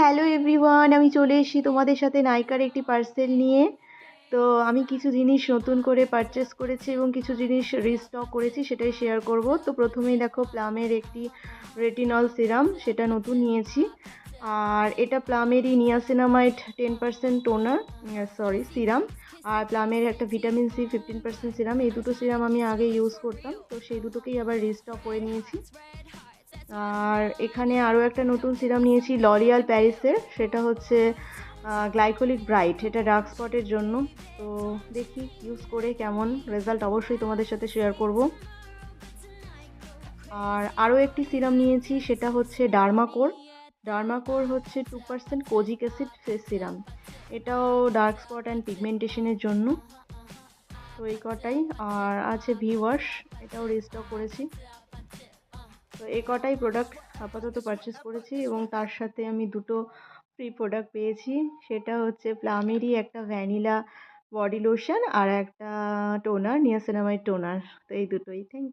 Hello everyone, আমি চলে এসেছি তোমাদের সাথে নাইকার একটি পার্সেল নিয়ে। তো আমি কিছু জিনিস নতুন করে পারচেস করেছি এবং কিছু জিনিস রিস্টক করেছি, সেটাই শেয়ার করব। তো প্রথমেই দেখো প্লামের একটি রেটিনল সিরাম, সেটা নতুন নিয়েছি। আর এটা প্লামেরই নিয়াসিনামাইড 10% টোনার, সিরাম। আর প্লামের একটা ভিটামিন সি 15% সিরাম। এই দুটো সিরাম আমি আগে ইউজ করতাম, তো সেই দুটোকেই আবার রিস্টক করে নিয়েছি। আর এখানে আরও একটা নতুন সিরাম নিয়েছি লরিয়াল প্যারিসের, সেটা হচ্ছে গ্লাইকোলিক ব্রাইট। এটা ডার্ক স্পটের জন্য। তো দেখি ইউজ করে কেমন রেজাল্ট, অবশ্যই তোমাদের সাথে শেয়ার করব। আর আরও একটি সিরাম নিয়েছি, সেটা হচ্ছে ডার্মাকোর। ডার্মাকোর হচ্ছে 2% কোজিক অ্যাসিড ফেস সিরাম। এটাও ডার্ক স্পট অ্যান্ড পিগমেন্টেশনের জন্য। তো এই কটাই। আর আছে ভি ওয়াশ, এটাও রিস্টক করেছি। তো এই কটাই প্রোডাক্ট আপাতত পারচেস করেছি, এবং তার সাথে আমি দুটো ফ্রি প্রোডাক্ট পেয়েছি। সেটা হচ্ছে প্লামেরই একটা ভ্যানিলা বডি লোশন আর একটা টোনার, নিয়াসিনামাইড টোনার। তো এই দুটোই। থ্যাংক